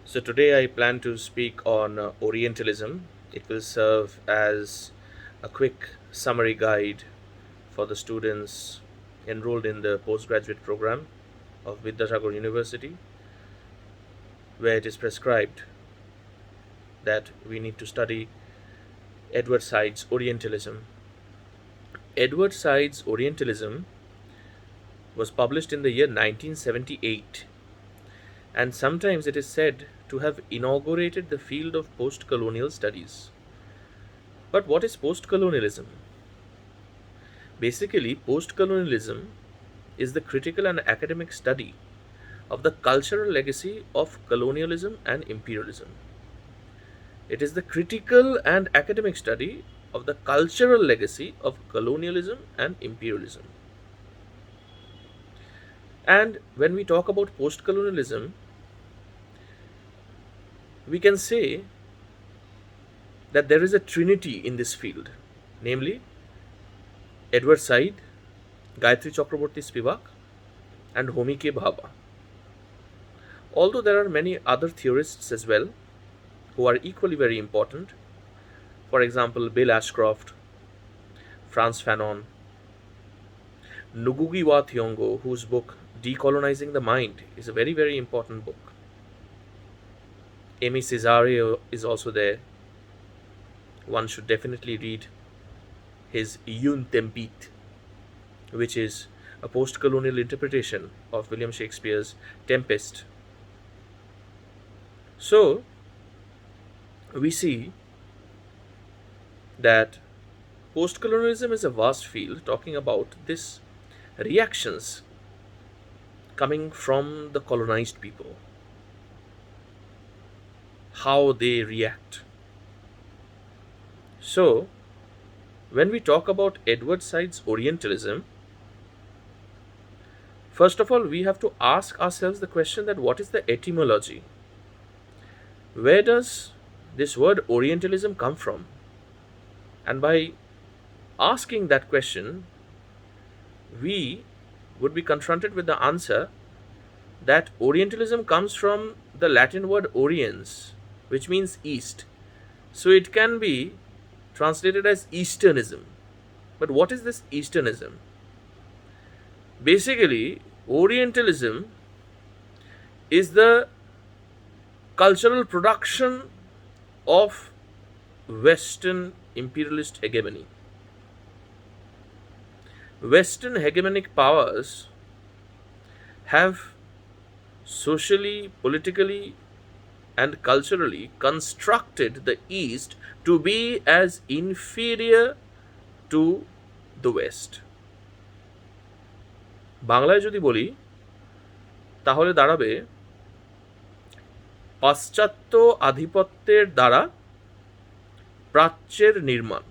So, today I plan to speak on Orientalism. It will serve as a quick summary guide for the students enrolled in the postgraduate program of Vidyasagar University, where it is prescribed that we need to study Edward Said's Orientalism. Edward Said's Orientalism was published in the year 1978, and sometimes it is said to have inaugurated the field of post-colonial studies. But what is post-colonialism? Basically, post-colonialism is the critical and academic study of the cultural legacy of colonialism and imperialism. It is the critical and academic study of the cultural legacy of colonialism and imperialism. And when we talk about post colonialism, we can say that there is a trinity in this field, namely Edward Said, Gayatri Chakraborty Spivak, and Homi K. Bhabha. Although there are many other theorists as well who are equally very important, for example, Bill Ashcroft, Frantz Fanon, Ngugi wa Thiong'o, whose book Decolonizing the Mind is a very, very important book. Amy Cesario is also there. One should definitely read his Yun Tempit, which is a post colonial interpretation of William Shakespeare's Tempest. So, we see that post colonialism is a vast field talking about this reactions coming from the colonized people, how they react. So, when we talk about Edward Said's Orientalism, first of all, we have to ask ourselves the question that what is the etymology? Where does this word Orientalism come from? And by asking that question, we would be confronted with the answer that Orientalism comes from the Latin word oriens, which means east. So it can be translated as Easternism. But what is this Easternism? Basically, Orientalism is the cultural production of Western imperialist hegemony. Western hegemonic powers have socially, politically, and culturally constructed the East to be as inferior to the West. বাংলায় যদি বলি তাহলে দাঁড়াবে পাশ্চাত্য আধিপত্যের দ্বারা প্রাচ্যের নির্মাণ।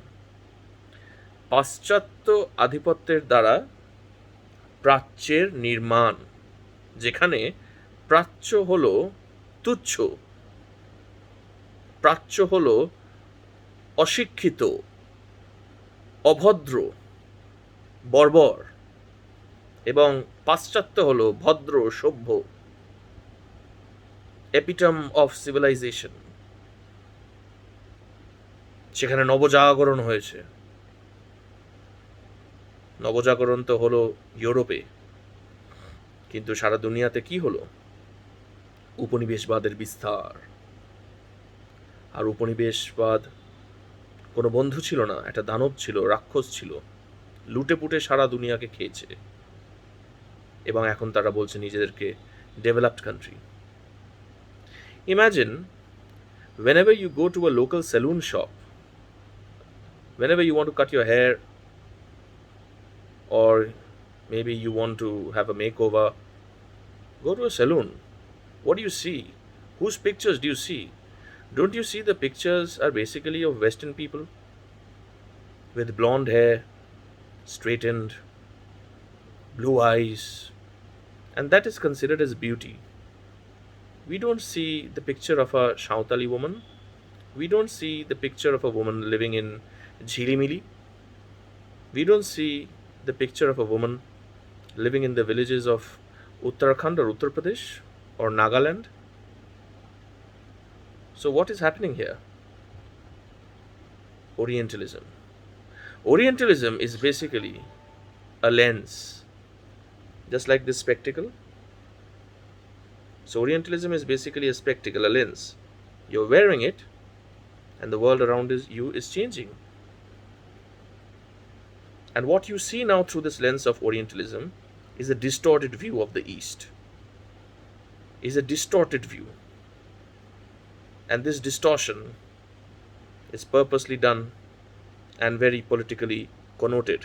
পাশ্চাত্য আধিপত্যের দ্বারা প্রাচ্যের নির্মাণ, যেখানে প্রাচ্য হলো তুচ্ছ, প্রাচ্য হলো অশিক্ষিত, অভদ্র, বর্বর, এবং পাশ্চাত্য হলো ভদ্র, সভ্য, এপিটম অফ সিভিলাইজেশন। সেখানে নবজাগরণ হয়েছে। নবজাগরণ তো হলো ইউরোপে, কিন্তু সারা দুনিয়াতে কি হলো? উপনিবেশবাদের বিস্তার। আর উপনিবেশবাদ কোনো বন্ধু ছিল না, একটা দানব ছিল, রাক্ষস ছিল, লুটে পুটে সারা দুনিয়াকে খেয়েছে, এবং এখন তারা বলছে নিজেদেরকে developed country. Imagine, whenever you go to a local saloon shop, whenever you want to cut your hair, or maybe you want to have a makeover, go to a saloon. What do you see? Whose pictures do you see? Don't you see the pictures are basically of Western people with blonde hair, straightened, blue eyes, and that is considered as beauty. We don't see the picture of a Shautali woman. We don't see the picture of a woman living in Jhilimili. We don't see the picture of a woman living in the villages of Uttarakhand or Uttar Pradesh or Nagaland. So, what is happening here? Orientalism. Orientalism is basically a lens, just like this spectacle. So, Orientalism is basically a spectacle, a lens. You're wearing it, and the world around you is changing. And what you see now through this lens of Orientalism is a distorted view of the East, is a distorted view. And this distortion is purposely done and very politically connoted.